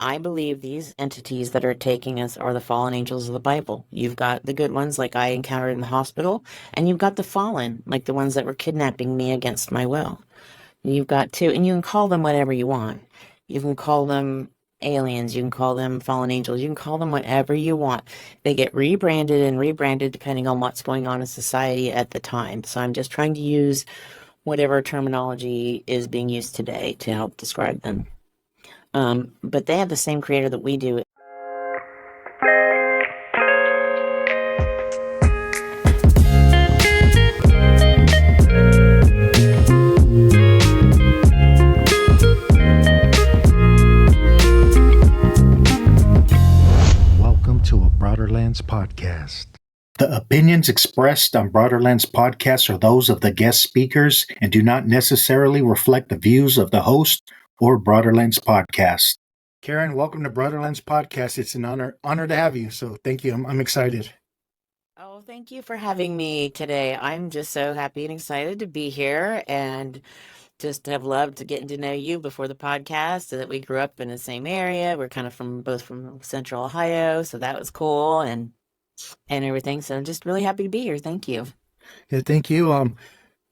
I believe these entities that are taking us are the fallen angels of the Bible. You've got the good ones, like I encountered in the hospital, and you've got the fallen, like the ones that were kidnapping me against my will. You've got two, and you can call them whatever you want. You can call them aliens, you can call them fallen angels, you can call them whatever you want. They get rebranded and rebranded depending on what's going on in society at the time. So I'm just trying to use whatever terminology is being used today to help describe them. But they have the same creator that we do. Welcome to a Broaderlenspodcast. The opinions expressed on Broaderlenspodcast are those of the guest speakers and do not necessarily reflect the views of the host or Broaderlenspodcast. Karin, welcome to Broaderlenspodcast. It's an honor to have you. So thank you. I'm excited. Oh, thank you for having me today. I'm just so happy and excited to be here and just have loved getting to know you before the podcast so that we grew up in the same area. We're kind of both from Central Ohio, so that was cool and everything. So I'm just really happy to be here. Thank you. Yeah, thank you.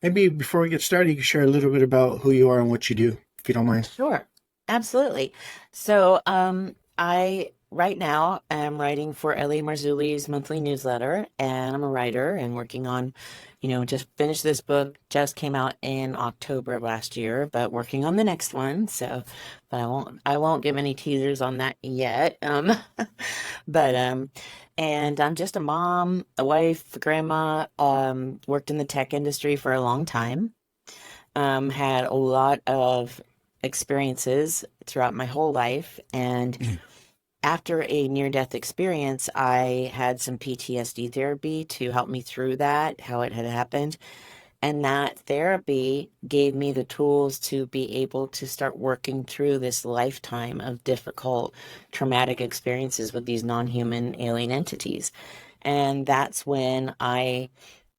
Maybe before we get started, you can share a little bit about who you are and what you do, if you don't mind. Sure. Absolutely. So, I right now am writing for Ellie Marzulli's monthly newsletter, and I'm a writer and working on, just finished this book, just came out in October of last year, but working on the next one. So, but I won't give any teasers on that yet. But and I'm just a mom, a wife, a grandma, worked in the tech industry for a long time. Had a lot of experiences throughout my whole life. And after a near death experience, I had some PTSD therapy to help me through that, how it had happened. And that therapy gave me the tools to be able to start working through this lifetime of difficult, traumatic experiences with these non human alien entities. And that's when I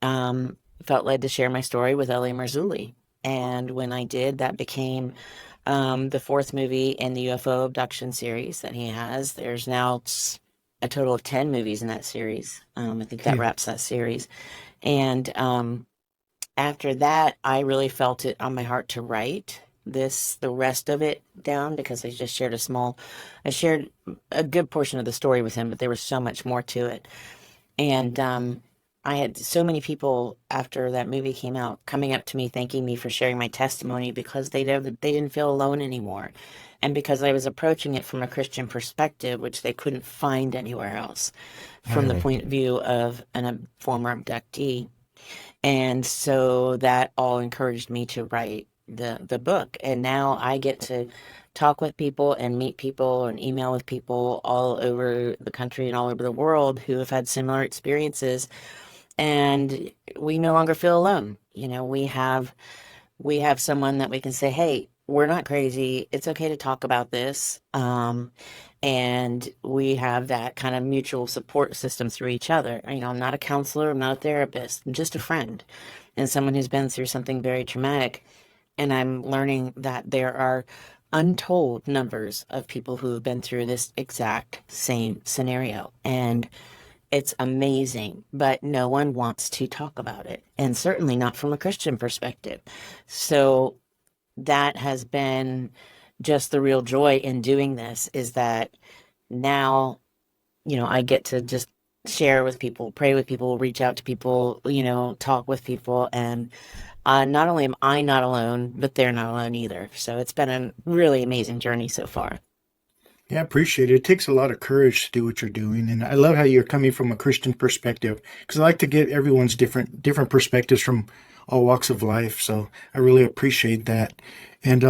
felt led to share my story with Ellie Marzulli. And when I did, that became the fourth movie in the UFO abduction series that he has. There's now a total of 10 movies in that series. I think that Yeah. wraps that series. And after that, I really felt it on my heart to write the rest of it down because I shared a good portion of the story with him, but there was so much more to it. And I had so many people after that movie came out coming up to me thanking me for sharing my testimony because they didn't feel alone anymore. And because I was approaching it from a Christian perspective, which they couldn't find anywhere else, from the Right. point of view of a former abductee. And so that all encouraged me to write the book. And now I get to talk with people and meet people and email with people all over the country and all over the world who have had similar experiences, and we no longer feel alone. We have someone that we can say, hey, we're not crazy, it's okay to talk about this. And we have that kind of mutual support system through each other. I'm not a counselor, I'm not a therapist, I'm just a friend and someone who's been through something very traumatic. And I'm learning that there are untold numbers of people who have been through this exact same scenario. And it's amazing, but no one wants to talk about it, and certainly not from a Christian perspective. So that has been just the real joy in doing this, is that now, I get to just share with people, pray with people, reach out to people, talk with people. And not only am I not alone, but they're not alone either. So it's been a really amazing journey so far. Yeah, I appreciate it. It takes a lot of courage to do what you're doing, and I love how you're coming from a Christian perspective because I like to get everyone's different perspectives from all walks of life. So I really appreciate that. And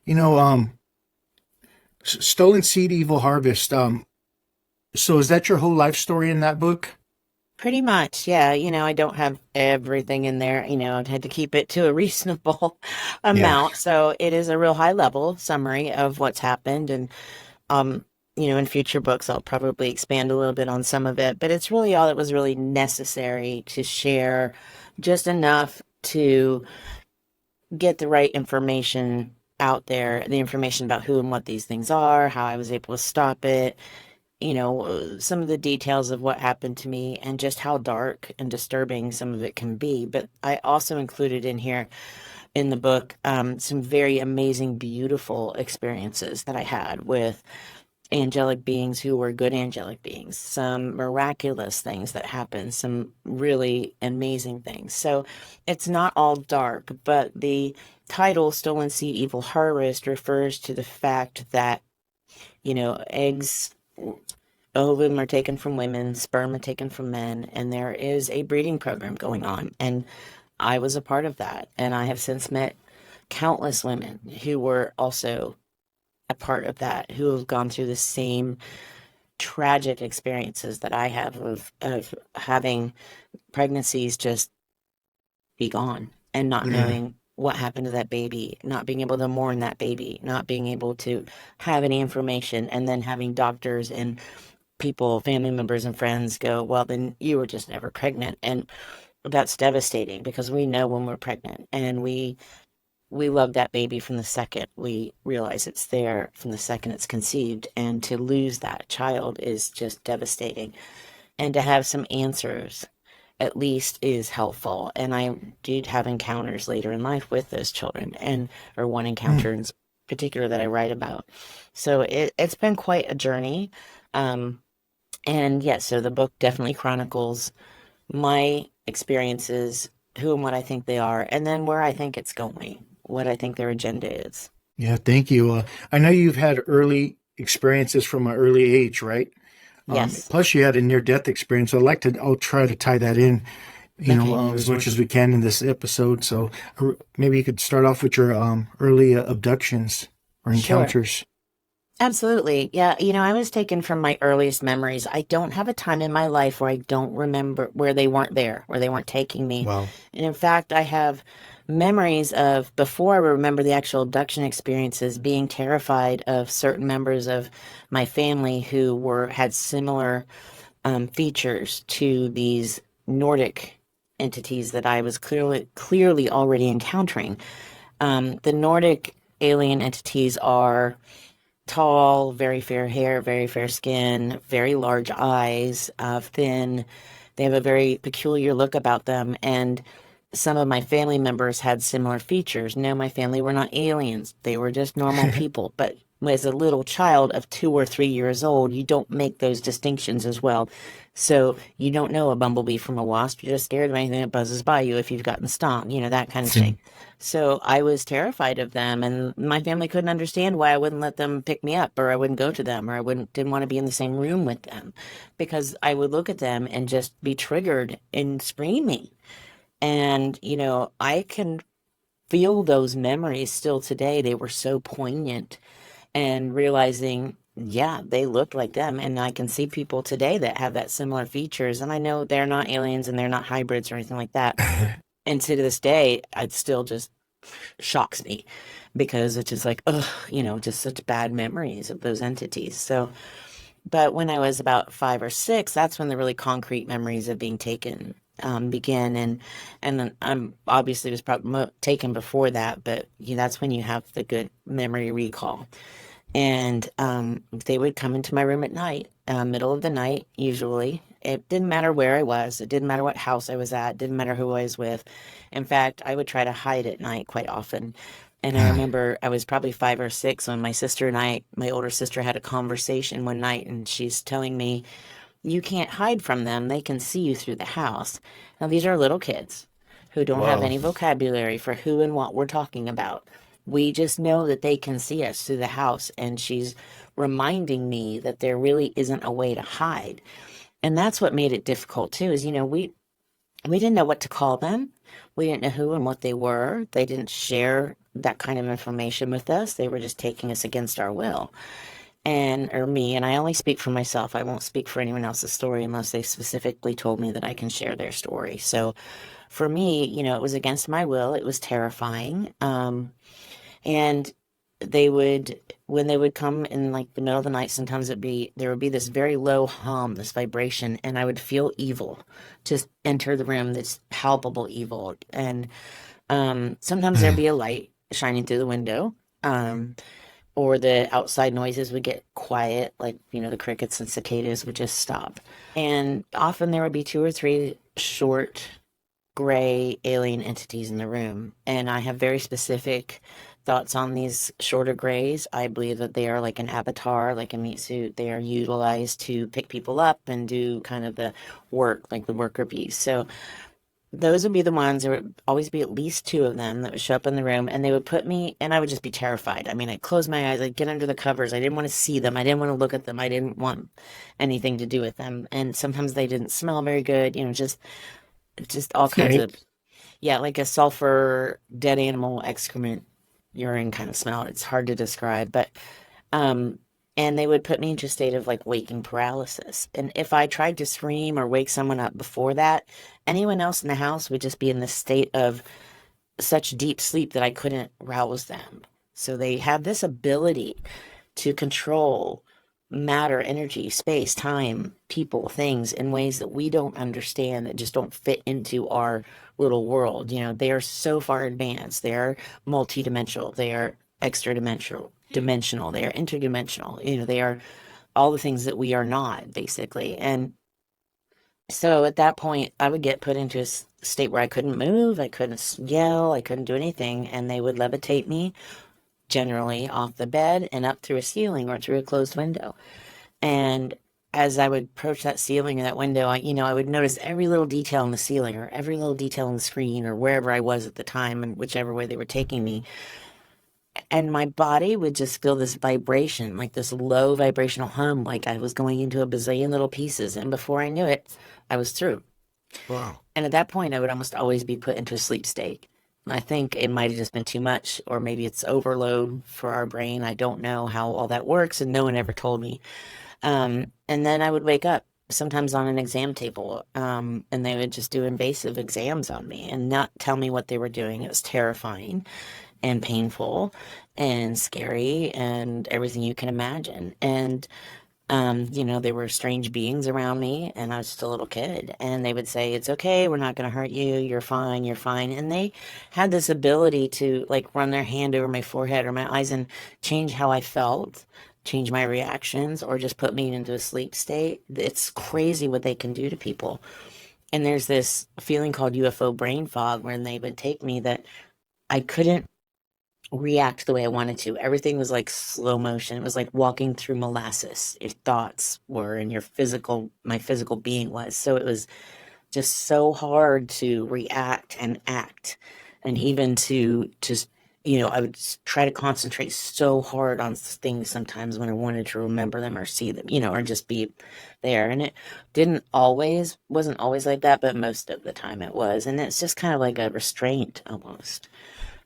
you know, stolen seed, evil harvest. So is that your whole life story in that book? Pretty much, yeah. I don't have everything in there. I'd had to keep it to a reasonable Yeah. amount. So it is a real high level summary of what's happened. And, um, in future books, I'll probably expand a little bit on some of it. But it's really all that was really necessary to share, just enough to get the right information out there, the information about who and what these things are, how I was able to stop it, some of the details of what happened to me and just how dark and disturbing some of it can be. But I also included in here in the book some very amazing, beautiful experiences that I had with angelic beings who were good angelic beings, some miraculous things that happened, some really amazing things. So it's not all dark, but the title Stolen Seed Evil Harvest refers to the fact that, eggs, ovum are taken from women, sperm are taken from men, and there is a breeding program going on. And I was a part of that. And I have since met countless women who were also a part of that, who have gone through the same tragic experiences that I have of having pregnancies just be gone and not knowing what happened to that baby, not being able to mourn that baby, not being able to have any information, and then having doctors and people, family members and friends go, well, then you were just never pregnant. And that's devastating because we know when we're pregnant and we love that baby from the second we realize it's there, from the second it's conceived. And to lose that child is just devastating. And to have some answers at least is helpful. And I did have encounters later in life with those children, or one encounter in particular that I write about. So it's been quite a journey. And yes, so the book definitely chronicles my experiences, who and what I think they are, and then where I think it's going, what I think their agenda is. Yeah, thank you. I know you've had early experiences from an early age, right? Yes. Plus, you had a near-death experience. I'll try to tie that in, Okay. as much as we can in this episode. So maybe you could start off with your early abductions or Sure. encounters. Absolutely. Yeah. I was taken from my earliest memories. I don't have a time in my life where I don't remember where they weren't there, where they weren't taking me. Wow. And in fact, I have memories of before I remember the actual abduction experiences, being terrified of certain members of my family who had similar features to these Nordic entities that I was clearly already encountering. The Nordic alien entities are tall, very fair hair, very fair skin, very large eyes, thin. They have a very peculiar look about them. And some of my family members had similar features. No, my family were not aliens. They were just normal people. But as a little child of 2 or 3 years old, you don't make those distinctions as well. So you don't know a bumblebee from a wasp. You're just scared of anything that buzzes by you if you've gotten stung, that kind of thing. So I was terrified of them, and my family couldn't understand why I wouldn't let them pick me up, or I wouldn't go to them, or didn't want to be in the same room with them, because I would look at them and just be triggered and screaming. And I can feel those memories still today. They were so poignant, and realizing, yeah, they looked like them, and I can see people today that have that similar features, and I know they're not aliens and they're not hybrids or anything like that. And to this day, it still just shocks me because it's just like, ugh, just such bad memories of those entities. So, but when I was about 5 or 6, that's when the really concrete memories of being taken begin. And then I'm obviously was probably taken before that, but that's when you have the good memory recall. And they would come into my room at night, middle of the night, usually. It didn't matter where I was. It didn't matter what house I was at. It didn't matter who I was with. In fact, I would try to hide at night quite often. And I remember I was probably 5 or 6 when my sister and my older sister, had a conversation one night, and she's telling me, you can't hide from them. They can see you through the house. Now, these are little kids who don't have Wow. any vocabulary for who and what we're talking about. We just know that they can see us through the house, and she's reminding me that there really isn't a way to hide. And that's what made it difficult too, is, we didn't know what to call them. We didn't know who and what they were. They didn't share that kind of information with us. They were just taking us against our will. Or me, and I only speak for myself. I won't speak for anyone else's story unless they specifically told me that I can share their story. So for me, it was against my will. It was terrifying. And when they would come in like the middle of the night, sometimes there would be this very low hum, this vibration, and I would feel evil just enter the room, this palpable evil. And sometimes there'd be a light shining through the window. or the outside noises would get quiet, like, the crickets and cicadas would just stop. And often there would be two or three short gray alien entities in the room. And I have very specific thoughts on these shorter grays. I believe that they are like an avatar, like a meat suit. They are utilized to pick people up and do kind of the work, like the worker bees. So those would be the ones. There would always be at least two of them that would show up in the room, and they would put me, and I would just be terrified. I mean, I'd close my eyes, I'd get under the covers. I didn't want to see them. I didn't want to look at them. I didn't want anything to do with them. And sometimes they didn't smell very good, just all kinds Okay. of, yeah, like a sulfur, dead animal excrement, urine kind of smell. It's hard to describe, but um, and they would put me into a state of like waking paralysis. And if I tried to scream or wake someone up before that, anyone else in the house would just be in this state of such deep sleep that I couldn't rouse them. So they have this ability to control matter, energy, space, time, people, things in ways that we don't understand, that just don't fit into our little world. They are so far advanced. They are multidimensional. They are extra dimensional. They are interdimensional. They are all the things that we are not, basically. And so at that point, I would get put into a state where I couldn't move, I couldn't yell, I couldn't do anything, and they would levitate me generally off the bed and up through a ceiling or through a closed window. And as I would approach that ceiling or that window, I would notice every little detail in the ceiling or every little detail on the screen or wherever I was at the time and whichever way they were taking me. And my body would just feel this vibration, like this low vibrational hum, like I was going into a bazillion little pieces. And before I knew it, I was through. Wow. And at that point, I would almost always be put into a sleep state. I think it might have just been too much, or maybe it's overload for our brain. I don't know how all that works, and no one ever told me. And then I would wake up, sometimes on an exam table, and they would just do invasive exams on me and not tell me what they were doing. It was terrifying and painful and scary and everything you can imagine. And there were strange beings around me, and I was just a little kid. And they would say, "It's okay, we're not going to hurt you. You're fine, you're fine." And they had this ability to like run their hand over my forehead or my eyes and change how I felt, change my reactions, or just put me into a sleep state. It's crazy what they can do to people. And there's this feeling called UFO brain fog when they would take me that I couldn't react the way I wanted to. Everything was like slow motion. It was like walking through molasses. Your thoughts were, and my physical being was. So it was just so hard to react and act. And even to just, I would try to concentrate so hard on things sometimes when I wanted to remember them or see them, or just be there. And it wasn't always like that, but most of the time it was. And it's just kind of like a restraint almost.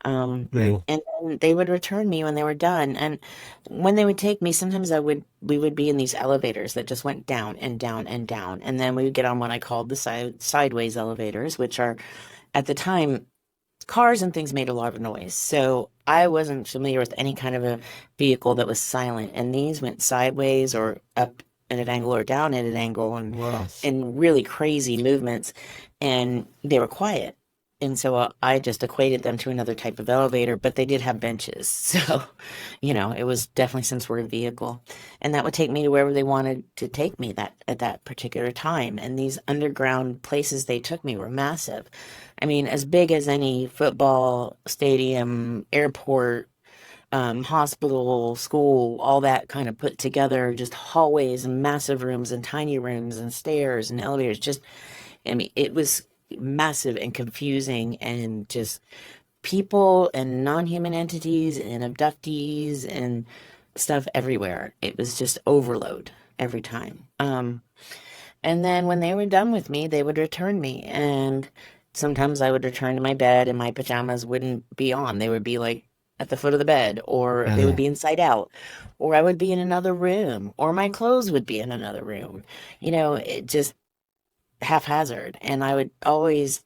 Yeah. And then they would return me when they were done. And when they would take me, sometimes we would be in these elevators that just went down and down and down. And then we would get on what I called the sideways elevators, which are at the time, cars and things made a lot of noise. So I wasn't familiar with any kind of a vehicle that was silent. And these went sideways or up at an angle or down at an angle and Wow. in really crazy movements. And they were quiet. And so I just equated them to another type of elevator, but they did have benches. So, it was definitely some sort of vehicle. And that would take me to wherever they wanted to take me at that particular time. And these underground places they took me were massive. I mean, as big as any football stadium, airport, hospital, school, all that kind of put together, just hallways and massive rooms and tiny rooms and stairs and elevators. It was massive and confusing, and just people and non-human entities and abductees and stuff everywhere. It was just overload every time. And then when they were done with me, they would return me, and sometimes I would return to my bed and my pajamas wouldn't be on. They would be like at the foot of the bed, or they would be inside out, or I would be in another room, or my clothes would be in another room. It just haphazard. And I would always,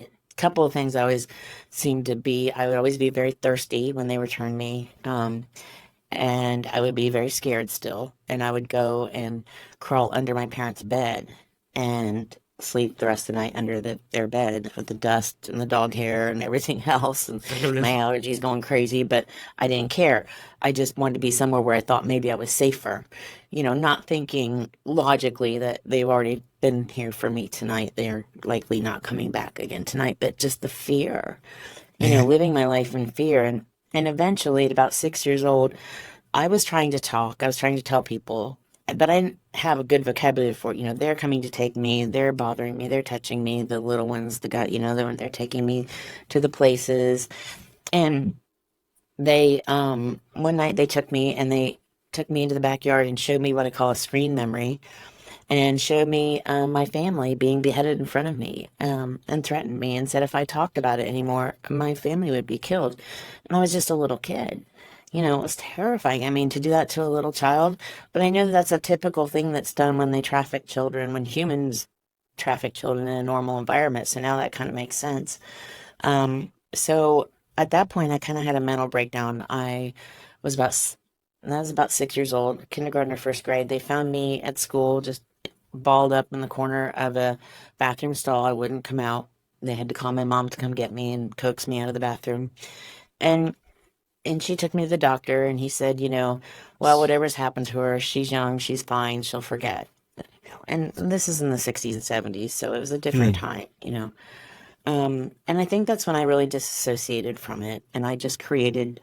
a couple of things I always seemed to be, I would always be very thirsty when they returned me. And I would be very scared still. And I would go and crawl under my parents' bed and sleep the rest of the night under their bed with the dust and the dog hair and everything else, and my allergies going crazy. But I didn't care. I just wanted to be somewhere where I thought maybe I was safer, not thinking logically that they've already been here for me tonight. They're likely not coming back again tonight, but just the fear, living my life in fear. And eventually, at about 6 years old, I was trying to talk. I was trying to tell people, but I didn't have a good vocabulary for it. They're coming to take me. They're bothering me. They're touching me. The little ones, the guy, they're taking me to the places. And they, one night they took me and they took me into the backyard and showed me what I call a screen memory, and showed me my family being beheaded in front of me, and threatened me and said if I talked about it anymore, my family would be killed. And I was just a little kid. It was terrifying. I mean, to do that to a little child. But I know that that's a typical thing that's done when they traffic children, when humans traffic children in a normal environment. So now that kind of makes sense. So at that point, I kind of had a mental breakdown. Was about, I was about 6 years old, kindergarten or first grade. They found me at school, just balled up in the corner of a bathroom stall. I wouldn't come out. They had to call my mom to come get me and coax me out of the bathroom. And she took me to the doctor, and he said, well, whatever's happened to her, she's young, she's fine, she'll forget. And this is in the 60s and 70s, so it was a different time. And I think that's when I really disassociated from it, and I just created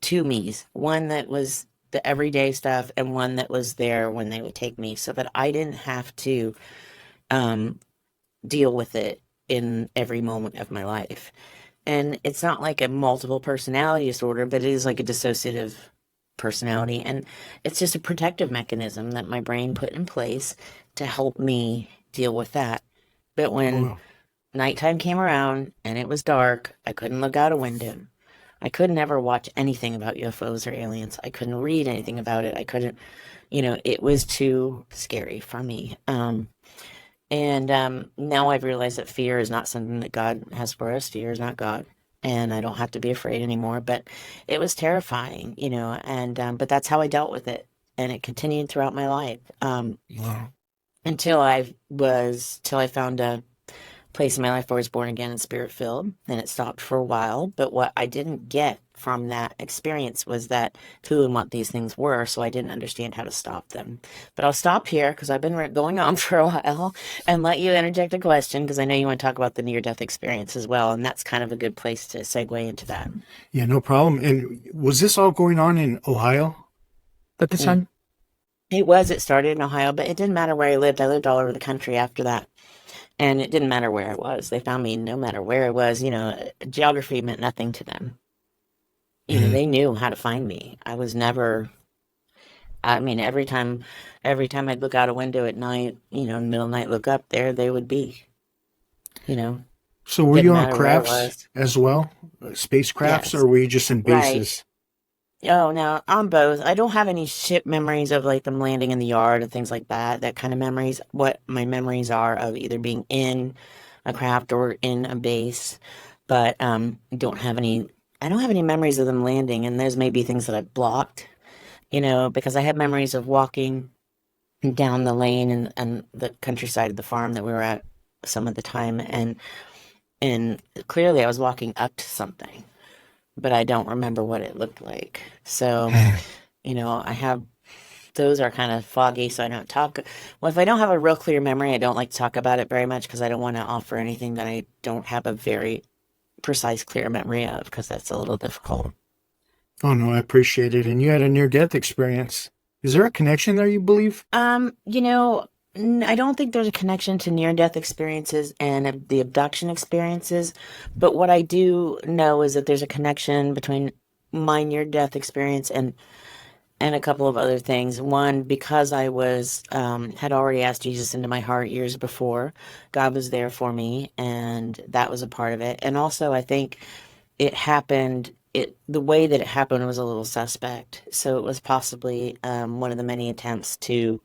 two me's. One that was the everyday stuff, and one that was there when they would take me, so that I didn't have to deal with it in every moment of my life. And it's not like a multiple personality disorder, but it is like a dissociative personality. And it's just a protective mechanism that my brain put in place to help me deal with that. But when nighttime came around and it was dark, I couldn't look out a window. I could never watch anything about UFOs or aliens. I couldn't read anything about it. I couldn't, it was too scary for me. And now I've realized that fear is not something that God has for us. Fear is not God. And I don't have to be afraid anymore. But it was terrifying, and but that's how I dealt with it. And it continued throughout my life until I found a place in my life where I was born again and spirit filled. And it stopped for a while. But what I didn't get from that experience was that who and what these things were, so I didn't understand how to stop them. But I'll stop here because I've been going on for a while, and let you interject a question, because I know you want to talk about the near-death experience as well, and that's kind of a good place to segue into that. Yeah, no problem. And was this all going on in Ohio at the time? It started in Ohio, but it didn't matter where I lived. I lived all over the country after that. And it didn't matter where I was. They found me no matter where I was. Geography meant nothing to them. They knew how to find me. I was never, every time I'd look out a window at night, in the middle of the night, look up there, they would be, So were you on crafts as well? Spacecrafts, yes. Or were you just in bases? Right. Oh, no, on both. I don't have any ship memories of like them landing in the yard and things like that kind of memories. What my memories are of either being in a craft or in a base, but I don't have any memories of them landing, and there's maybe things that I've blocked, because I have memories of walking down the lane and the countryside of the farm that we were at some of the time, and clearly I was walking up to something, but I don't remember what it looked like. So, I have, those are kind of foggy, so I don't talk. Well, if I don't have a real clear memory, I don't like to talk about it very much, because I don't want to offer anything that I don't have a very precise, clear memory of, because that's a little difficult. Oh, no, I appreciate it. And you had a near-death experience. Is there a connection there, you believe? I don't think there's a connection to near-death experiences and the abduction experiences, but what I do know is that there's a connection between my near-death experience and a couple of other things. One, because I was had already asked Jesus into my heart years before, God was there for me, and that was a part of it. And also, I think it happened. The way that it happened was a little suspect, so it was possibly one of the many attempts to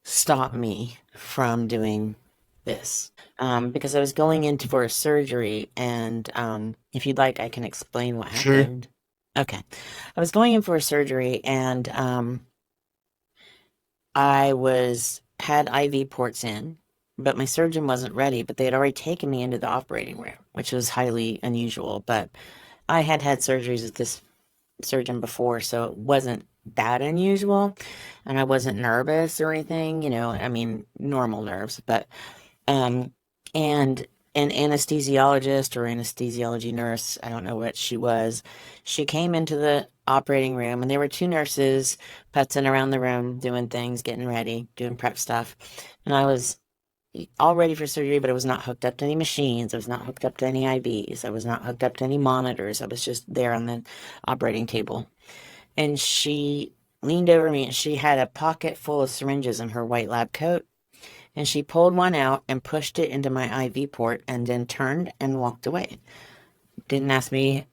stop me from doing this, because I was going in for a surgery, and if you'd like, I can explain what happened. Sure. Okay. I was going in for a surgery, and I had IV ports in, but my surgeon wasn't ready, but they had already taken me into the operating room, which was highly unusual. But I had had surgeries with this surgeon before, so it wasn't that unusual. And I wasn't nervous or anything, I mean, normal nerves, but, and an anesthesiologist or anesthesiology nurse, I don't know what she was, she came into the operating room and there were two nurses putzing around the room, doing things, getting ready, doing prep stuff. And I was all ready for surgery, but I was not hooked up to any machines. I was not hooked up to any IVs. I was not hooked up to any monitors. I was just there on the operating table. And she leaned over me and she had a pocket full of syringes in her white lab coat. And she pulled one out and pushed it into my IV port and then turned and walked away. Didn't ask me,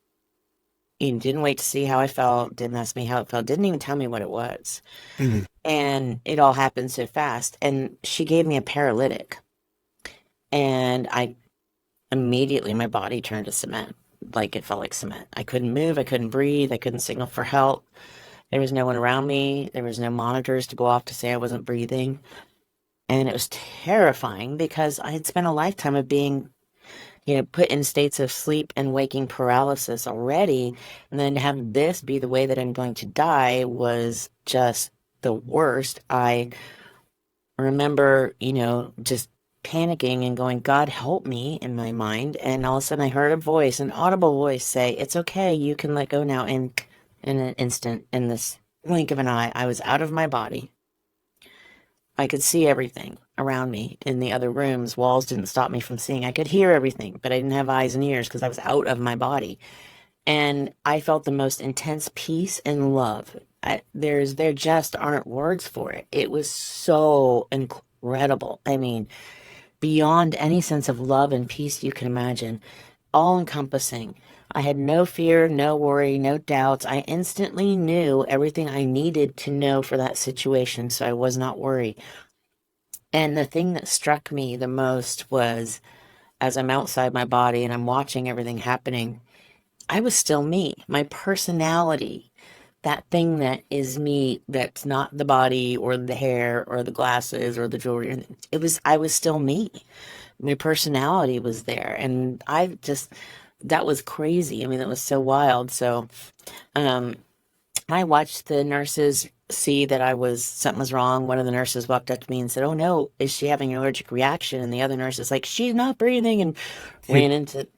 didn't wait to see how I felt, didn't ask me how it felt, didn't even tell me what it was. Mhm. And it all happened so fast. And she gave me a paralytic. And I immediately, my body turned to cement. Like it felt like cement. I couldn't move. I couldn't breathe. I couldn't signal for help. There was no one around me. There was no monitors to go off to say I wasn't breathing. And it was terrifying because I had spent a lifetime of being, put in states of sleep and waking paralysis already. And then to have this be the way that I'm going to die was just the worst. I remember, just panicking and going, God help me, in my mind. And all of a sudden I heard a voice, an audible voice say, it's okay, you can let go now. And in an instant, in this blink of an eye, I was out of my body. I could see everything around me in the other rooms. Walls didn't stop me from seeing. I could hear everything, but I didn't have eyes and ears because I was out of my body. And I felt the most intense peace and love. There just aren't words for it. It was so incredible. I mean, beyond any sense of love and peace you can imagine, all encompassing. I had no fear, no worry, no doubts. I instantly knew everything I needed to know for that situation, so I was not worried. And the thing that struck me the most was, as I'm outside my body and I'm watching everything happening, I was still me. My personality, that thing that is me, that's not the body or the hair or the glasses or the jewelry. I was still me. My personality was there. And that was crazy. I mean, that was so wild. So, I watched the nurses see that something was wrong. One of the nurses walked up to me and said, oh no, is she having an allergic reaction? And the other nurse is like, she's not breathing, and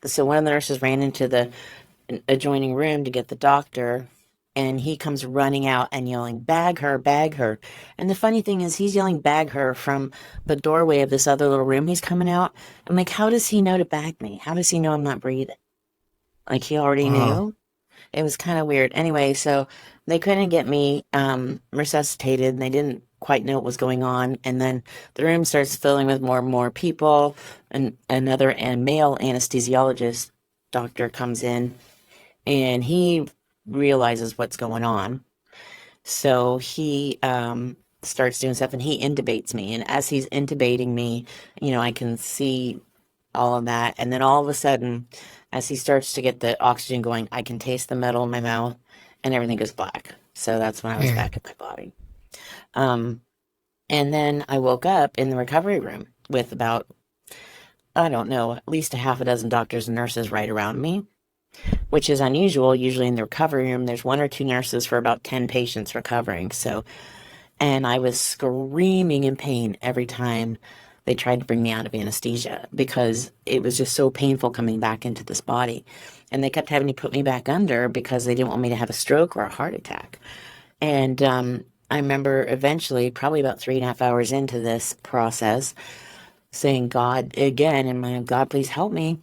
so one of the nurses ran into the adjoining room to get the doctor, and he comes running out and yelling, bag her, bag her. And the funny thing is, he's yelling bag her from the doorway of this other little room he's coming out. I'm like, how does he know to bag me? How does he know I'm not breathing? Like, he already knew? It was kind of weird. Anyway, so they couldn't get me resuscitated, and they didn't quite know what was going on. And then the room starts filling with more and more people, and another male anesthesiologist doctor comes in, and he realizes what's going on. So he starts doing stuff, and he intubates me. And as he's intubating me, I can see all of that. And then all of a sudden, as he starts to get the oxygen going, I can taste the metal in my mouth, and everything goes black. So that's when I was back in my body. And then I woke up in the recovery room with about, I don't know, at least a half a dozen doctors and nurses right around me, which is unusual. Usually in the recovery room, there's one or two nurses for about 10 patients recovering. And I was screaming in pain every time they tried to bring me out of anesthesia, because it was just so painful coming back into this body. And they kept having to put me back under because they didn't want me to have a stroke or a heart attack. And I remember eventually, probably about 3.5 hours into this process, saying, God, again, and my God, please help me.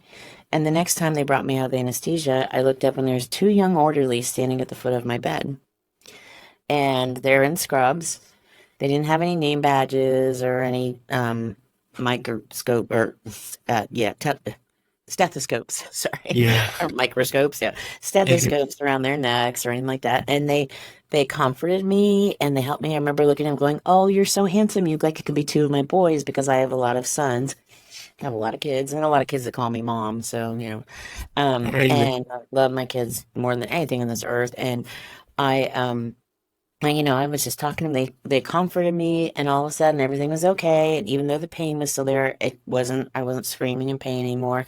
And the next time they brought me out of anesthesia, I looked up and there's two young orderlies standing at the foot of my bed. And they're in scrubs. They didn't have any name badges or any microscope or stethoscopes, sorry, or microscopes, stethoscopes around their necks or anything like that. And they comforted me and they helped me. I remember looking at them going, oh, you're so handsome, you like it could be two of my boys, because I have a lot of sons. I have a lot of kids, and a lot of kids that call me mom. So, and I love my kids more than anything on this earth. And I And, I was just talking to them. They comforted me, and all of a sudden everything was okay. And even though the pain was still there, I wasn't screaming in pain anymore.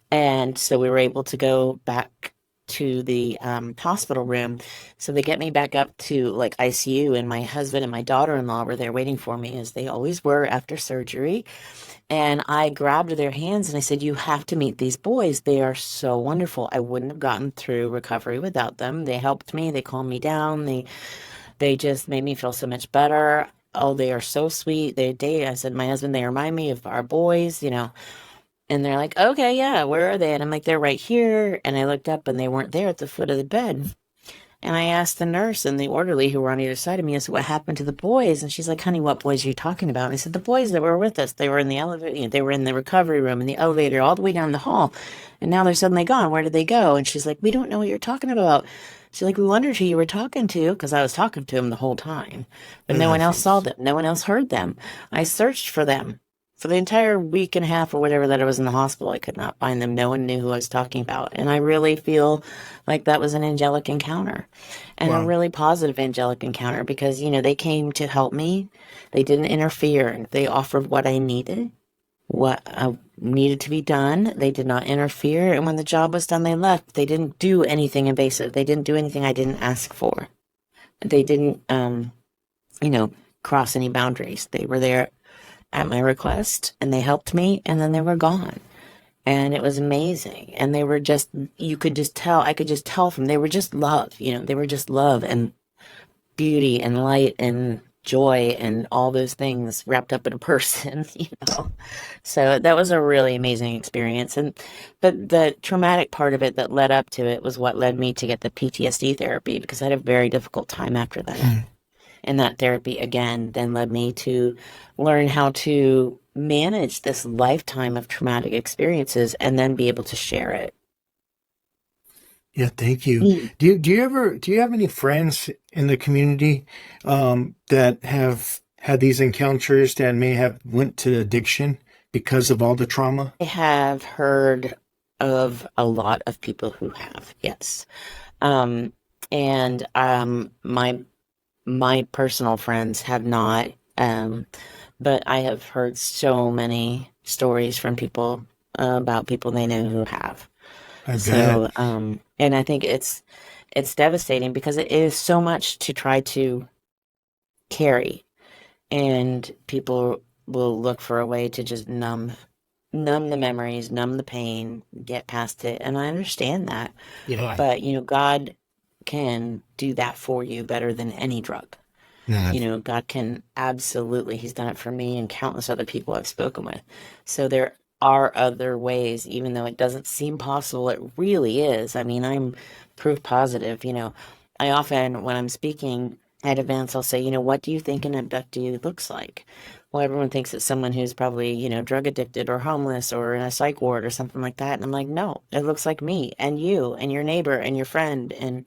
And so we were able to go back to the hospital room. So they get me back up to like ICU, and my husband and my daughter-in-law were there waiting for me, as they always were after surgery. And I grabbed their hands and I said, "You have to meet these boys. They are so wonderful. I wouldn't have gotten through recovery without them. They helped me. They calmed me down. They just made me feel so much better. Oh, they are so sweet. I said, my husband, they remind me of our boys. And they're like, okay, yeah, where are they? And I'm like, they're right here. And I looked up and they weren't there at the foot of the bed. And I asked the nurse and the orderly who were on either side of me, I said, what happened to the boys? And she's like, honey, what boys are you talking about? And I said, the boys that were with us. They were in the elevator, they were in the recovery room, in the elevator, all the way down the hall. And now they're suddenly gone. Where did they go? And she's like, we don't know what you're talking about. She's like, we wondered who you were talking to, because I was talking to them the whole time. But no one else saw them. No one else heard them. I searched for them. For the entire week and a half or whatever that I was in the hospital, I could not find them. No one knew who I was talking about. And I really feel like that was an angelic encounter, and a really positive angelic encounter, because, they came to help me. They didn't interfere. They offered what I needed, what needed to be done. They did not interfere. And when the job was done, they left. They didn't do anything invasive. They didn't do anything I didn't ask for. They didn't, cross any boundaries. They were there at my request, and they helped me, and then they were gone. And it was amazing. And they were just, I could just tell from, they were just love, they were just love and beauty and light and joy and all those things wrapped up in a person, So that was a really amazing experience. But the traumatic part of it that led up to it was what led me to get the PTSD therapy, because I had a very difficult time after that. And that therapy, again, then led me to learn how to manage this lifetime of traumatic experiences and then be able to share it. Yeah, thank you. Do you have any friends in the community that have had these encounters that may have went to addiction because of all the trauma? I have heard of a lot of people who have, yes. And my personal friends have not, but I have heard so many stories from people about people they know who have. And I think it's devastating, because it is so much to try to carry, and people will look for a way to just numb the memories, numb the pain, get past it. And I understand that. But, God can do that for you better than any drug. God can absolutely, he's done it for me and countless other people I've spoken with. So there are other ways, even though it doesn't seem possible, it really is. I mean, I'm proof positive. I often, when I'm speaking at events, I'll say, what do you think an abductee looks like? Well, everyone thinks it's someone who's probably, drug addicted or homeless or in a psych ward or something like that. And I'm like, no, it looks like me and you and your neighbor and your friend and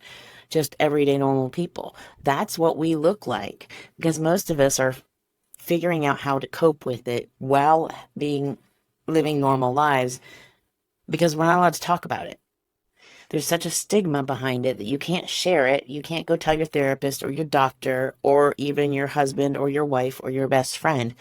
just everyday normal people. That's what we look like, because most of us are figuring out how to cope with it while living normal lives, because we're not allowed to talk about it. There's such a stigma behind it that you can't share it. You can't go tell your therapist or your doctor or even your husband or your wife or your best friend,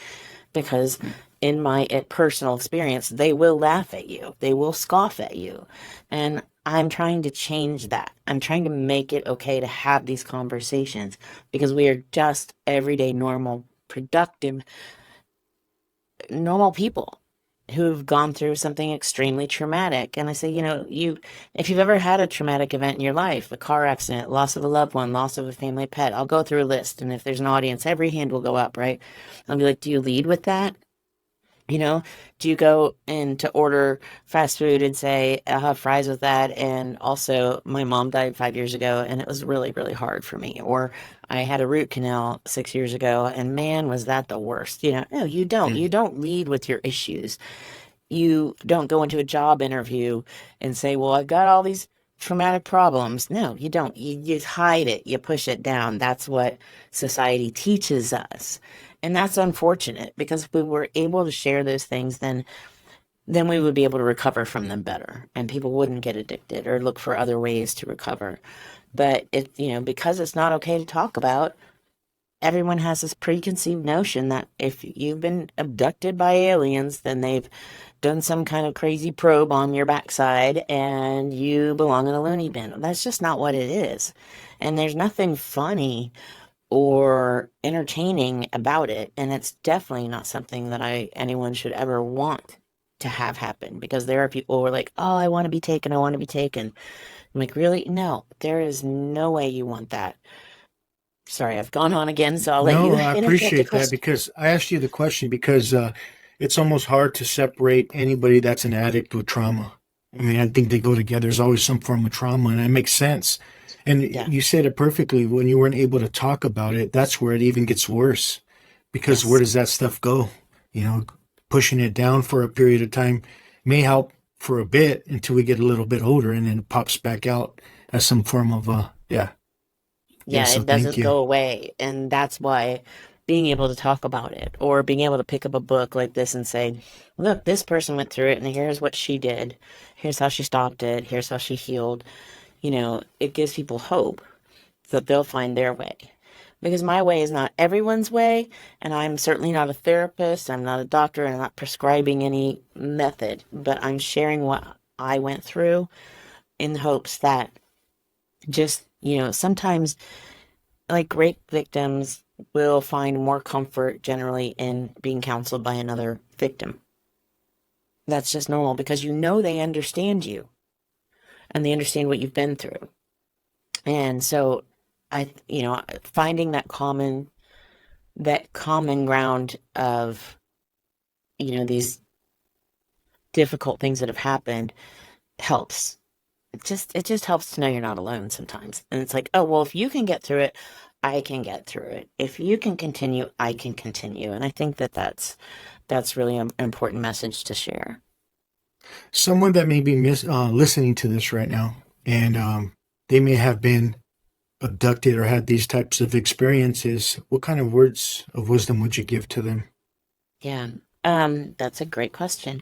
because in my personal experience, they will laugh at you. They will scoff at you. And I'm trying to change that. I'm trying to make it okay to have these conversations, because we are just everyday, normal, productive, normal people who've gone through something extremely traumatic. And I say, if you've ever had a traumatic event in your life, a car accident, loss of a loved one, loss of a family pet, I'll go through a list. And if there's an audience, every hand will go up, right? I'll be like, do you lead with that? Do you go in to order fast food and say, I'll have fries with that? And also, my mom died 5 years ago, and it was really, really hard for me. Or I had a root canal 6 years ago, and man, was that the worst. No, you don't. You don't lead with your issues. You don't go into a job interview and say, well, I've got all these traumatic problems. No, you don't. You hide it. You push it down. That's what society teaches us. And that's unfortunate, because if we were able to share those things, then we would be able to recover from them better, and people wouldn't get addicted or look for other ways to recover. But because it's not okay to talk about, everyone has this preconceived notion that if you've been abducted by aliens, then they've done some kind of crazy probe on your backside and you belong in a loony bin. That's just not what it is. And there's nothing funny or entertaining about it. And it's definitely not something that anyone should ever want to have happen, because there are people who are like, oh, I want to be taken. I want to be taken. I'm like, really? No, there is no way you want that. Sorry, I've gone on again, so I'll let you No, I interject a appreciate that question. because I asked you the question because it's almost hard to separate anybody that's an addict with trauma. I mean, I think they go together. There's always some form of trauma, and it makes sense. And Yeah. you said it perfectly. When you weren't able to talk about it, that's where it even gets worse. Because where Yes. does that stuff go? Pushing it down for a period of time may help for a bit until we get a little bit older, and then it pops back out as some form of yeah. Yeah. Yeah, So it thank doesn't you. go away. And that's why being able to talk about it, or being able to pick up a book like this and say, look, this person went through it and here's what she did. Here's how she stopped it. Here's how she healed. It gives people hope that they'll find their way. Because my way is not everyone's way, and I'm certainly not a therapist, I'm not a doctor, I'm not prescribing any method, but I'm sharing what I went through in hopes that just, sometimes like rape victims will find more comfort generally in being counseled by another victim. That's just normal because they understand you and they understand what you've been through. And so finding that common ground of, these difficult things that have happened helps. It just helps to know you're not alone sometimes. And it's like, oh, well, if you can get through it, I can get through it. If you can continue, I can continue. And I think that that's really an important message to share. Someone that may be listening to this right now, and they may have been abducted or had these types of experiences, what kind of words of wisdom would you give to them? Yeah. That's a great question.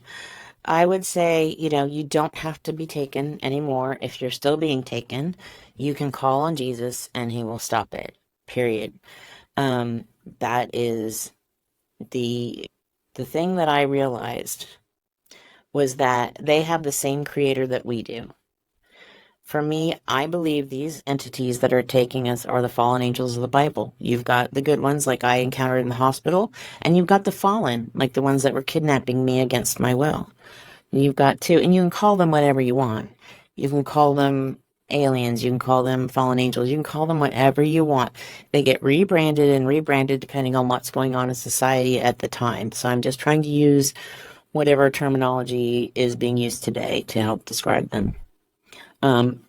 I would say, you don't have to be taken anymore. If you're still being taken, you can call on Jesus and he will stop it. Period. That is the thing that I realized was that they have the same creator that we do. For me, I believe these entities that are taking us are the fallen angels of the Bible. You've got the good ones like I encountered in the hospital, and you've got the fallen, like the ones that were kidnapping me against my will. You've got two, and you can call them whatever you want. You can call them aliens, you can call them fallen angels, you can call them whatever you want. They get rebranded and rebranded depending on what's going on in society at the time. So I'm just trying to use whatever terminology is being used today to help describe them.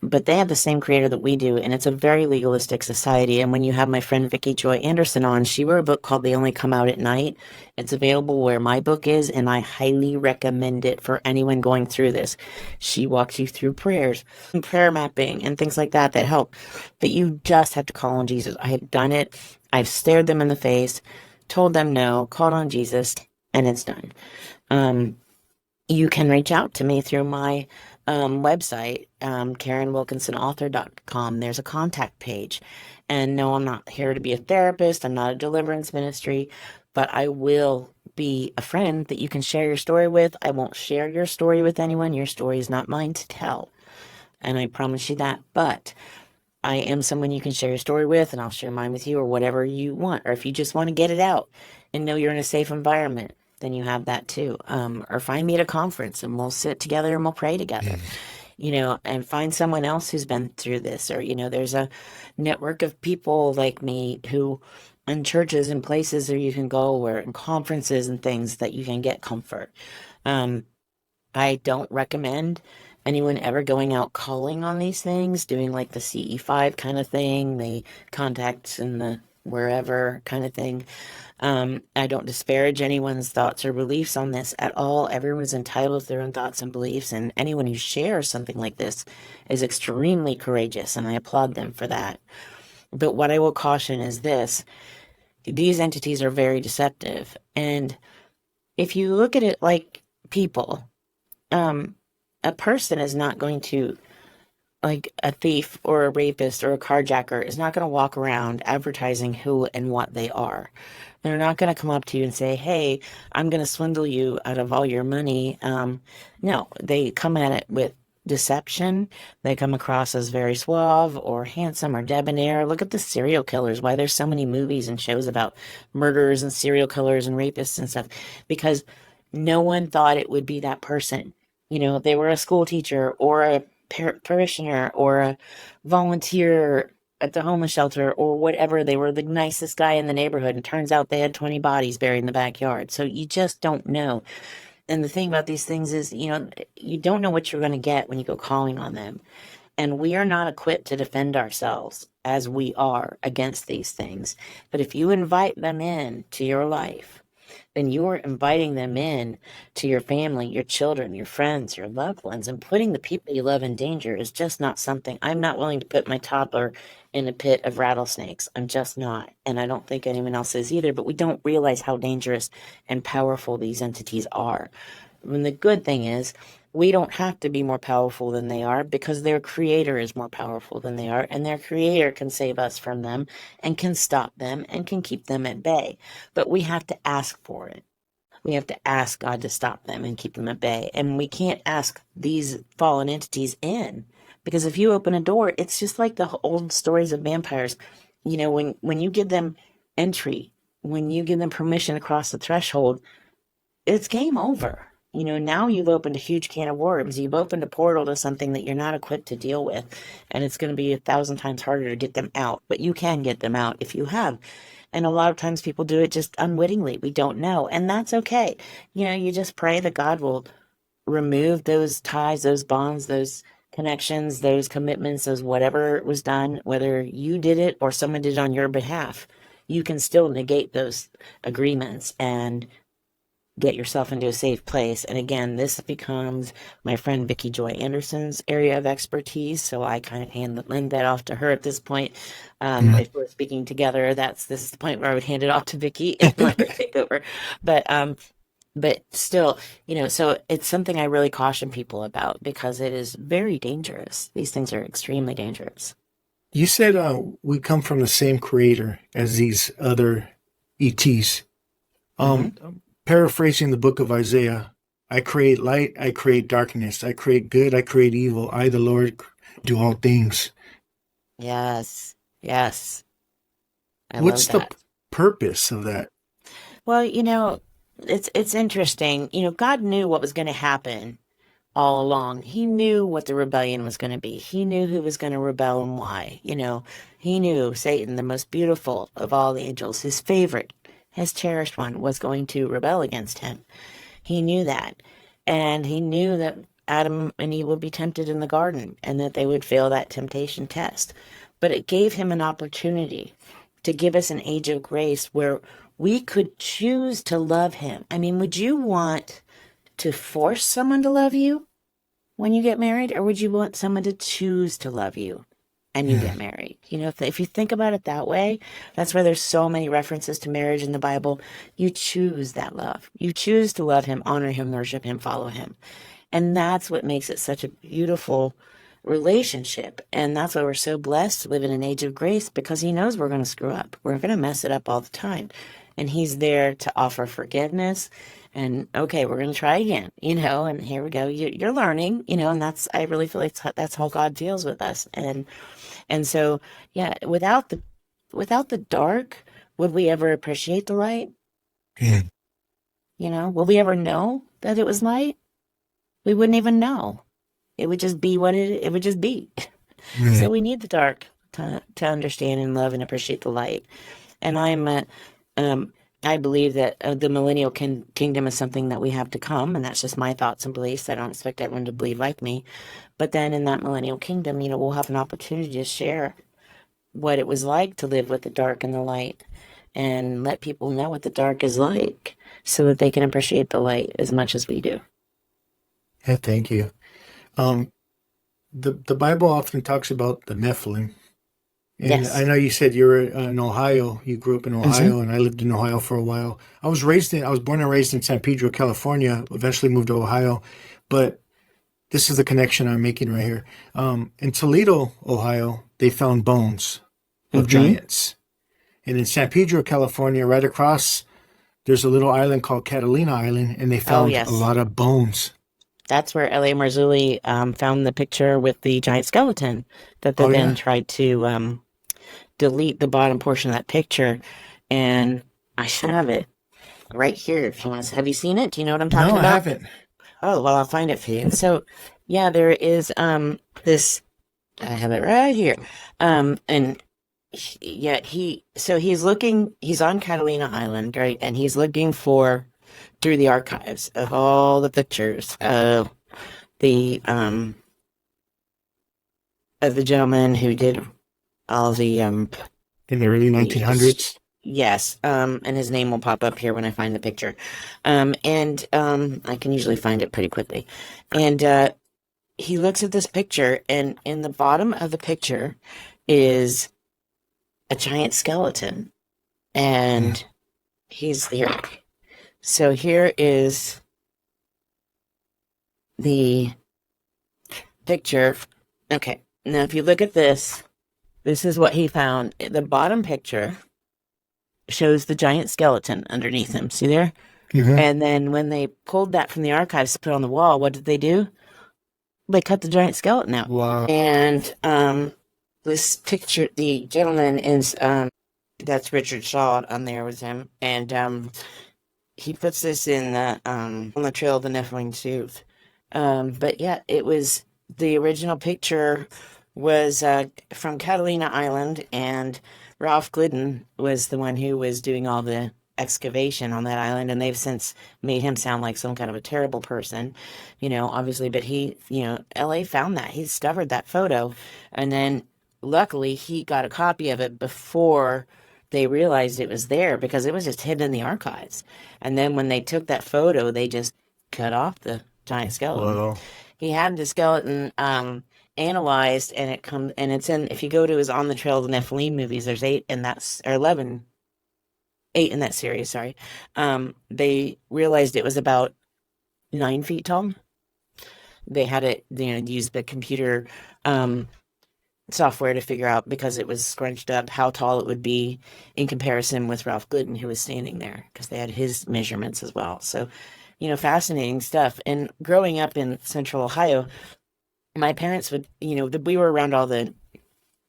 But they have the same creator that we do, and it's a very legalistic society. And when you have my friend Vicki Joy Anderson on, she wrote a book called They Only Come Out at Night. It's available where my book is, and I highly recommend it for anyone going through this. She walks you through prayers, and prayer mapping, and things like that help. But you just have to call on Jesus. I have done it. I've stared them in the face, told them no, called on Jesus, and it's done. You can reach out to me through my website, KarinWilkinsonAuthor.com. There's a contact page. And no, I'm not here to be a therapist. I'm not a deliverance ministry, but I will be a friend that you can share your story with. I won't share your story with anyone. Your story is not mine to tell. And I promise you that. But I am someone you can share your story with, and I'll share mine with you, or whatever you want. Or if you just want to get it out and know you're in a safe environment, then you have that too. Or find me at a conference and we'll sit together and we'll pray together, and find someone else who's been through this. Or, there's a network of people like me who, in churches and places where you can go, or in conferences and things that you can get comfort. I don't recommend anyone ever going out calling on these things, doing like the CE5 kind of thing, the contacts and the wherever kind of thing. I don't disparage anyone's thoughts or beliefs on this at all. Everyone's entitled to their own thoughts and beliefs, and anyone who shares something like this is extremely courageous, and I applaud them for that. But what I will caution is this: these entities are very deceptive, and if you look at it like people, a person is not going to like a thief or a rapist or a carjacker is not going to walk around advertising who and what they are. They're not going to come up to you and say, hey, I'm going to swindle you out of all your money. No, they come at it with deception. They come across as very suave or handsome or debonair. Look at the serial killers, why there's so many movies and shows about murderers and serial killers and rapists and stuff, because no one thought it would be that person. They were a school teacher or a parishioner or a volunteer at the homeless shelter or whatever. They were the nicest guy in the neighborhood, and turns out they had 20 bodies buried in the backyard. So you just don't know. And the thing about these things is, you don't know what you're going to get when you go calling on them. And we are not equipped to defend ourselves as we are against these things. But if you invite them in to your life, then you are inviting them in to your family, your children, your friends, your loved ones, and putting the people you love in danger is just not something. I'm not willing to put my toddler in a pit of rattlesnakes. I'm just not. And I don't think anyone else is either, but we don't realize how dangerous and powerful these entities are. And the good thing is, we don't have to be more powerful than they are, because their creator is more powerful than they are, and their creator can save us from them and can stop them and can keep them at bay. But we have to ask for it. We have to ask God to stop them and keep them at bay. And we can't ask these fallen entities in, because if you open a door, it's just like the old stories of vampires. When you give them entry, when you give them permission to cross the threshold, it's game over. Now you've opened a huge can of worms. You've opened a portal to something that you're not equipped to deal with. And it's going to be 1,000 times harder to get them out. But you can get them out if you have. And a lot of times people do it just unwittingly. We don't know. And that's okay. You just pray that God will remove those ties, those bonds, those connections, those commitments, those whatever was done, whether you did it or someone did it on your behalf. You can still negate those agreements and get yourself into a safe place. And again, this becomes my friend Vicki Joy Anderson's area of expertise. So I kind of lend that off to her at this point. If we're speaking together, this is the point where I would hand it off to Vicki and let her take over. But still, so it's something I really caution people about, because it is very dangerous. These things are extremely dangerous. You said we come from the same creator as these other ETs. Paraphrasing the book of Isaiah, I create light, I create darkness, I create good, I create evil. I, the Lord, do all things. Yes. What's the purpose of that? Well, it's interesting. God knew what was going to happen all along. He knew what the rebellion was going to be. He knew who was going to rebel and why. He knew Satan, the most beautiful of all the angels, his favorite, his cherished one, was going to rebel against him. He knew that. And he knew that Adam and Eve would be tempted in the garden and that they would fail that temptation test. But it gave him an opportunity to give us an age of grace where we could choose to love him. I mean, would you want to force someone to love you when you get married, or would you want someone to choose to love you and you get married? If you think about it that way, that's why there's so many references to marriage in the Bible. You choose that love. You choose to love him, honor him, worship him, follow him. And that's what makes it such a beautiful relationship. And that's why we're so blessed to live in an age of grace, because he knows we're going to screw up. We're going to mess it up all the time. And he's there to offer forgiveness. And okay, we're going to try again, and here we go. You're learning, and I really feel like that's how God deals with us. And so, yeah, without the dark, would we ever appreciate the light? Yeah. Will we ever know that it was light? We wouldn't even know. It would just be what it would just be. Yeah. So we need the dark to understand and love and appreciate the light. And I believe that the millennial kingdom is something that we have to come, and that's just my thoughts and beliefs. I don't expect everyone to believe like me. But then in that millennial kingdom, we'll have an opportunity to share what it was like to live with the dark and the light, and let people know what the dark is like so that they can appreciate the light as much as we do. Yeah, thank you. The Bible often talks about the Nephilim. And Yes. I know you said you were in Ohio. You grew up in Ohio, and I lived in Ohio for a while. I was born and raised in San Pedro, California, eventually moved to Ohio. But this is the connection I'm making right here. In Toledo, Ohio, they found bones of giants. And in San Pedro, California, right across, there's a little island called Catalina Island, and they found yes. a lot of bones. That's where L.A. Marzulli found the picture with the giant skeleton that they then tried to delete the bottom portion of that picture. And I should have it right here if you want to. Have you seen it? Do you know what I'm talking about? No, I haven't. Oh, well, I'll find it for you. So, yeah, there is this. I have it right here. And yeah, he's on Catalina Island, right? And he's looking through the archives of all the pictures of the gentleman who did all the in the early 1900s. Yes, and his name will pop up here when I find the picture. And I can usually find it pretty quickly. And he looks at this picture, and in the bottom of the picture is a giant skeleton. And he's here. So here is the picture. Okay, now if you look at this is what he found. The bottom picture shows the giant skeleton underneath him. See there? Mm-hmm. And then when they pulled that from the archives to put on the wall, what did they do? They cut the giant skeleton out. Wow. And this picture, the gentleman is, that's Richard Shaw on there with him. And he puts this in the, on the Trail of the Nephilim Tooth. But yeah, it was, the original picture was from Catalina Island, and Ralph Glidden was the one who was doing all the excavation on that island, and they've since made him sound like some kind of a terrible person, obviously, but he, LA found that. He discovered that photo, and then luckily he got a copy of it before they realized it was there, because it was just hidden in the archives. And then when they took that photo, they just cut off the giant skeleton. Wow. He had the skeleton analyzed, and it's in, if you go to his On the Trail of the Nephilim movies, there's 8 in that, or 11, 8 in that series, sorry. They realized it was about 9 feet tall. They had it, use the computer software to figure out, because it was scrunched up, how tall it would be in comparison with Ralph Glidden, who was standing there, because they had his measurements as well. So, fascinating stuff. And growing up in Central Ohio, my parents would, we were around all the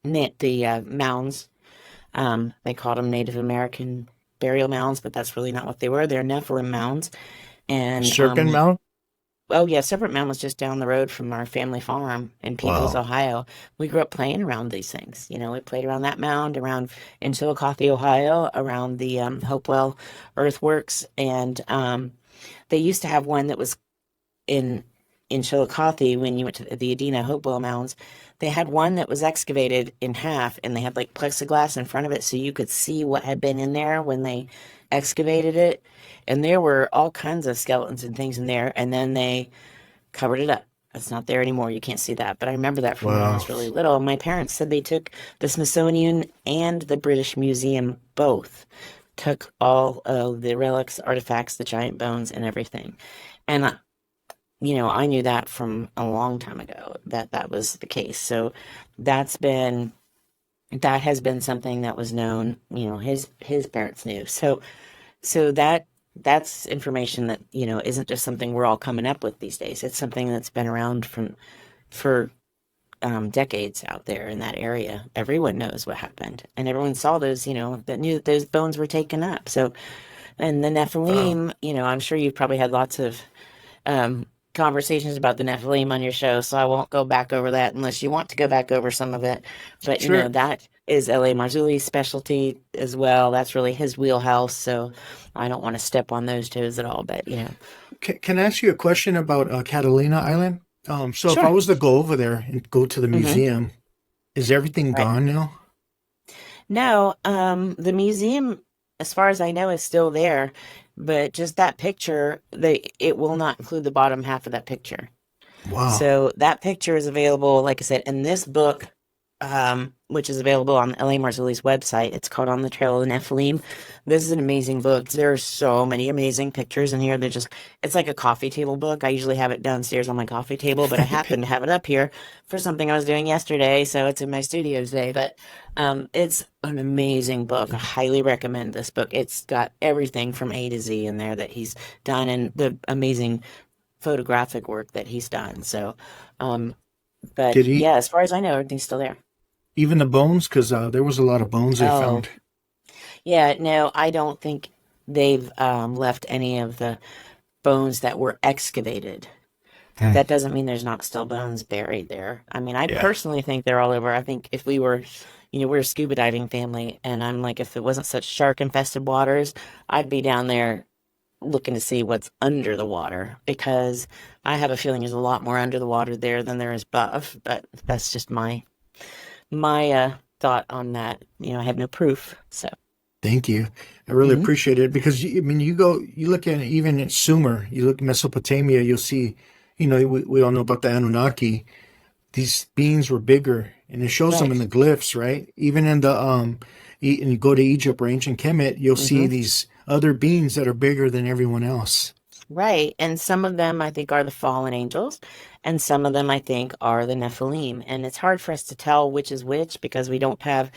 mounds. They called them Native American burial mounds, but that's really not what they were. They're Nephilim mounds. And Serpent Mound? Oh, yeah, Serpent Mound was just down the road from our family farm in Peoples, Ohio. We grew up playing around these things. We played around that mound, around in Chillicothe, Ohio, around the Hopewell Earthworks. And they used to have one that was in Chillicothe when you went to the Adena Hopewell Mounds. They had one that was excavated in half, and they had like plexiglass in front of it so you could see what had been in there when they excavated it. And there were all kinds of skeletons and things in there, and then they covered it up. It's not there anymore. You can't see that. But I remember that from when I was really little. My parents said they took the Smithsonian and the British Museum both, took all of the relics, artifacts, the giant bones, and everything. And I knew that from a long time ago, that was the case. So that has been something that was known, his parents knew. So that's information that, isn't just something we're all coming up with these days. It's something that's been around for decades out there in that area. Everyone knows what happened, and everyone saw those, that knew that those bones were taken up. So, and the Nephilim, I'm sure you've probably had lots of conversations about the Nephilim on your show, so I won't go back over that unless you want to go back over some of it. But Sure. That is L.A. Marzulli's specialty as well. That's really his wheelhouse, so I don't want to step on those toes at all. But Can I ask you a question about Catalina Island? So Sure. if I was to go over there and go to the museum, is everything Right. gone now? No, the museum, as far as I know, is still there, but just that picture, it will not include the bottom half of that picture. Wow. So that picture is available, like I said, in this book which is available on L.A. Marzulli's website. It's called On the Trail of the Nephilim. This is an amazing book. There are so many amazing pictures in here. It's like a coffee table book. I usually have it downstairs on my coffee table, but I happen to have it up here for something I was doing yesterday, so it's in my studio today. But it's an amazing book. I highly recommend this book. It's got everything from A to Z in there that he's done, and the amazing photographic work that he's done. So, but Did he yeah, as far as I know, everything's still there. even the bones? Because there was a lot of bones they Oh, found. yeah, no, I don't think they've left any of the bones that were excavated. Hmm. That doesn't mean there's not still bones buried there. I mean, I Yeah. personally think they're all over. I think if we were, we're a scuba diving family, and I'm like, if it wasn't such shark infested waters, I'd be down there looking to see what's under the water, because I have a feeling there's a lot more under the water there than there is above. But that's just my thought on that. I have no proof. So, Thank you. I really mhm. appreciate it because you look at it, even in Sumer, you look at Mesopotamia, you'll see, we all know about the Anunnaki. These beings were bigger, and it shows them in Right. the glyphs, right? Even in the and you go to Egypt or ancient Kemet, you'll see hmm these other beings that are bigger than everyone else. Right. And some of them I think are the fallen angels, and some of them I think are the Nephilim. And it's hard for us to tell which is which because we don't have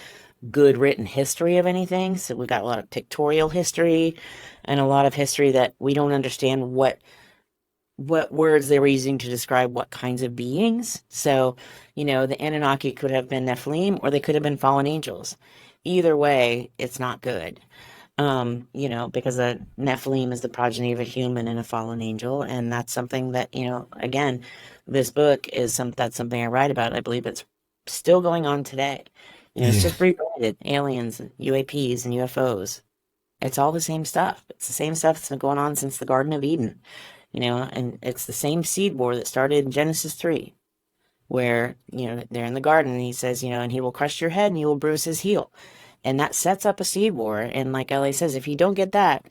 good written history of anything. So we've got a lot of pictorial history and a lot of history that we don't understand what words they were using to describe what kinds of beings. So, the Anunnaki could have been Nephilim or they could have been fallen angels. Either way, it's not good. Because a Nephilim is the progeny of a human and a fallen angel, and that's something that, again, this book that's something I write about. I believe it's still going on today. It's Yeah. just rebranded aliens, and UAPs, and UFOs. It's all the same stuff. It's the same stuff that's been going on since the Garden of Eden, and it's the same seed war that started in Genesis 3, where, they're in the garden, and he says, and he will crush your head and you will bruise his heel. And that sets up a seed war. And like Ellie says, if you don't get that,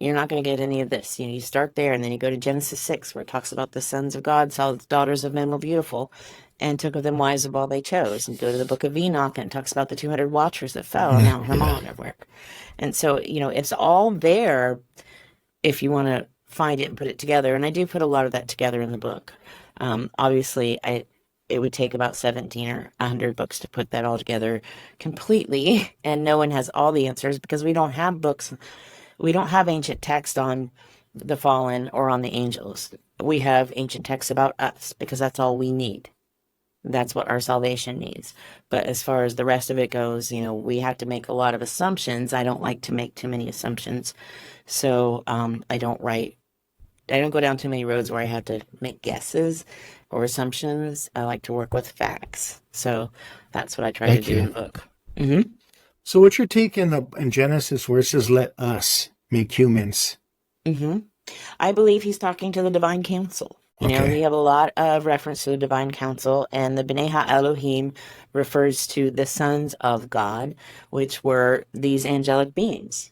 you're not going to get any of this. You start there, and then you go to Genesis 6, where it talks about the sons of God saw the daughters of men were beautiful and took of them wives of all they chose. And go to the book of Enoch, and it talks about the 200 watchers that fell and Mount Yeah. Hermon everywhere. And so, it's all there if you want to find it and put it together. And I do put a lot of that together in the book. Obviously, it would take about 17 or 100 books to put that all together completely. And no one has all the answers because we don't have books. We don't have ancient text on the fallen or on the angels. We have ancient texts about us because that's all we need. That's what our salvation needs. But as far as the rest of it goes, we have to make a lot of assumptions. I don't like to make too many assumptions. So I don't go down too many roads where I have to make guesses or assumptions. I like to work with facts. So that's what I try to Thank do in you. the book. hmm So what's your take in Genesis where it says, "Let us make humans"? hmm I believe he's talking to the divine council. Okay. We have a lot of reference to the divine council, and the B'nai Elohim refers to the sons of God, which were these angelic beings.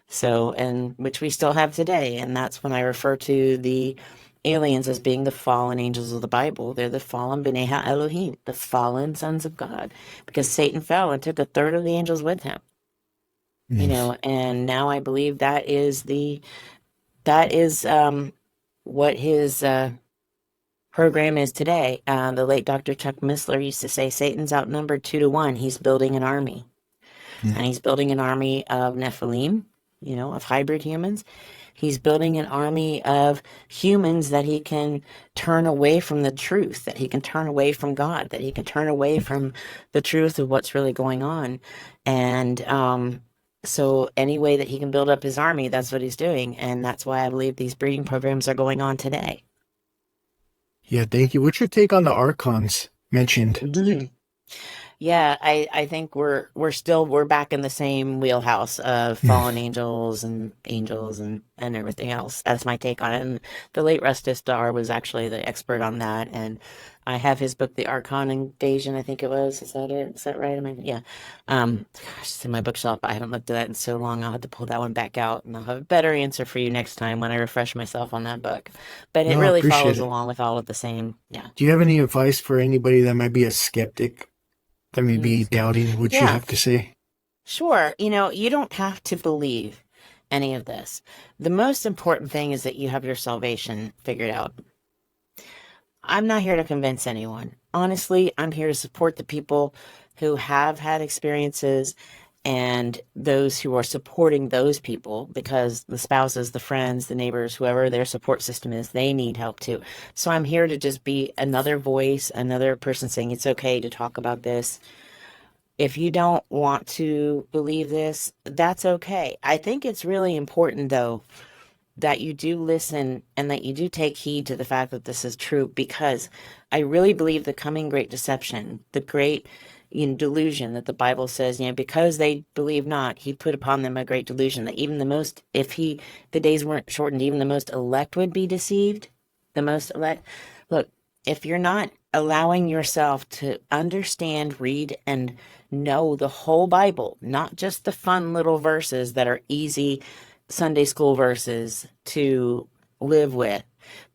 So, and which we still have today. And that's when I refer to the aliens as being the fallen angels of the Bible. They're the fallen B'nai Elohim, the fallen sons of God, because Satan fell and took a third of the angels with him. And now I believe that is what his program is today. The late Dr. Chuck Missler used to say Satan's outnumbered 2 to 1. He's building an army. And he's building an army of Nephilim, of hybrid humans. He's building an army of humans that he can turn away from the truth, that he can turn away from God, that he can turn away from the truth of what's really going on. And so any way that he can build up his army, that's what he's doing. And that's why I believe these breeding programs are going on today. Yeah, thank you. What's your take on the archons mentioned? Yeah, I think we're back in the same wheelhouse of fallen angels and everything else. That's my take on it. And the late Rustus Starr was actually the expert on that. And I have his book, The Archon Invasion, I think it was. Is that it? Is that right? Yeah. Gosh, it's in my bookshelf. I haven't looked at that in so long. I'll have to pull that one back out, and I'll have a better answer for you next time when I refresh myself on that book. But it No, I really appreciate follows it. along with all of the same. Yeah. Do you have any advice for anybody that might be a skeptic? that may be doubting what you Yeah. have to say? Sure. You don't have to believe any of this. The most important thing is that you have your salvation figured out. I'm not here to convince anyone. Honestly, I'm here to support the people who have had experiences and those who are supporting those people, because the spouses, the friends, the neighbors, whoever their support system is, they need help too. So I'm here to just be another voice, another person saying it's okay to talk about this. If you don't want to believe this, that's okay. I think it's really important, though, that you do listen and that you do take heed to the fact that this is true, because I really believe the coming great deception, the great delusion that the Bible says, because they believe not, he put upon them a great delusion, that even the most, the days weren't shortened, even the most elect would be deceived. The most elect. Look, if you're not allowing yourself to understand, read, and know the whole Bible, not just the fun little verses that are easy Sunday school verses to live with,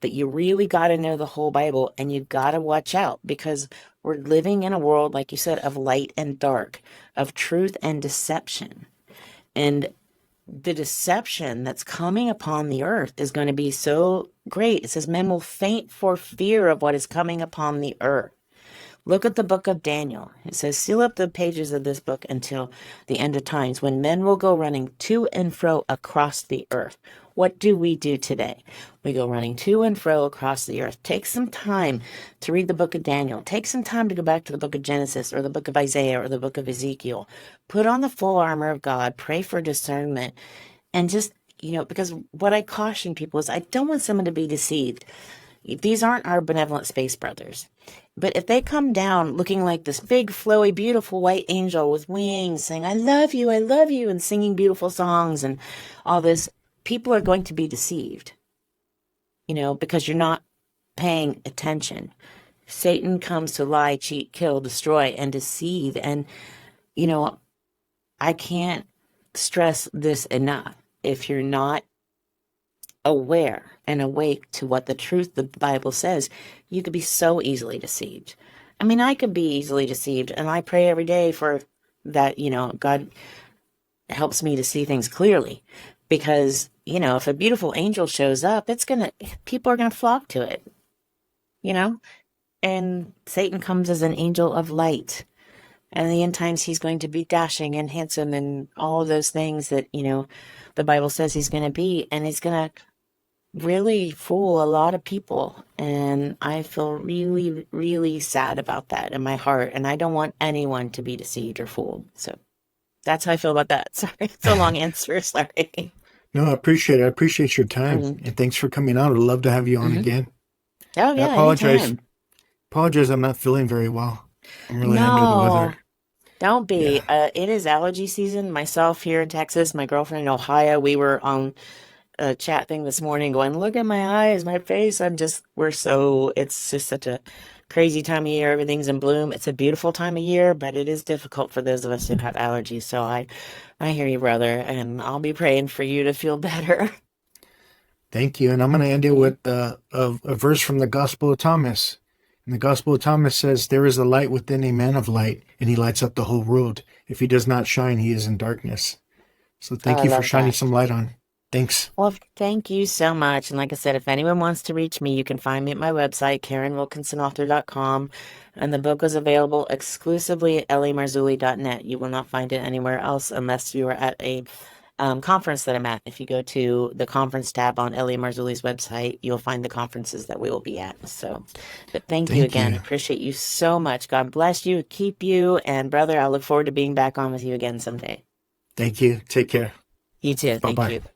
but you really got to know the whole Bible, and you got to watch out, because we're living in a world, like you said, of light and dark, of truth and deception. And the deception that's coming upon the earth is going to be so great. It says men will faint for fear of what is coming upon the earth. Look at the book of Daniel. It says, seal up the pages of this book until the end of times, when men will go running to and fro across the earth. What do we do today? We go running to and fro across the earth. Take some time to read the book of Daniel. Take some time to go back to the book of Genesis or the book of Isaiah or the book of Ezekiel. Put on the full armor of God. Pray for discernment. And just, because what I caution people is I don't want someone to be deceived. These aren't our benevolent space brothers. But if they come down looking like this big, flowy, beautiful white angel with wings saying, I love you, and singing beautiful songs and all this, people are going to be deceived, because you're not paying attention. Satan comes to lie, cheat, kill, destroy, and deceive. And, I can't stress this enough. If you're not aware and awake to what the truth the Bible says, you could be so easily deceived. I mean, I could be easily deceived, and I pray every day for that, God helps me to see things clearly, because, if a beautiful angel shows up, people are going to flock to it, and Satan comes as an angel of light. And in the end times, he's going to be dashing and handsome and all of those things that, the Bible says he's going to be, and he's going to really fool a lot of people. And I feel really, really sad about that in my heart. And I don't want anyone to be deceived or fooled. So that's how I feel about that. Sorry, it's a long answer. Sorry. No, I appreciate it. I appreciate your time. And thanks for coming on. I'd love to have you on again. Oh, yeah. I apologize. Anytime. Apologize, I'm not feeling very well. I'm really under the weather. Don't be. It is allergy season. Myself here in Texas, my girlfriend in Ohio, we were on a chat thing this morning going, look at my eyes, my face. it's just such a crazy time of year. Everything's in bloom. It's a beautiful time of year, but it is difficult for those of us who have allergies. So I hear you, brother, and I'll be praying for you to feel better. Thank you. And I'm going to end it with a verse from the Gospel of Thomas. And the Gospel of Thomas says, there is a light within a man of light, and he lights up the whole world. If he does not shine, he is in darkness. So thank you for shining some light on. Thanks. Well, thank you so much. And like I said, if anyone wants to reach me, you can find me at my website, KarinWilkinsonAuthor.com. And the book is available exclusively at lamarzulli.net. You will not find it anywhere else unless you are at a conference that I'm at. If you go to the conference tab on Ellie Marzulli's website, you'll find the conferences that we will be at. So, but thank you again. Appreciate you so much. God bless you, keep you, and brother, I look forward to being back on with you again someday. Thank you. Take care. You too. Bye-bye. Thank you.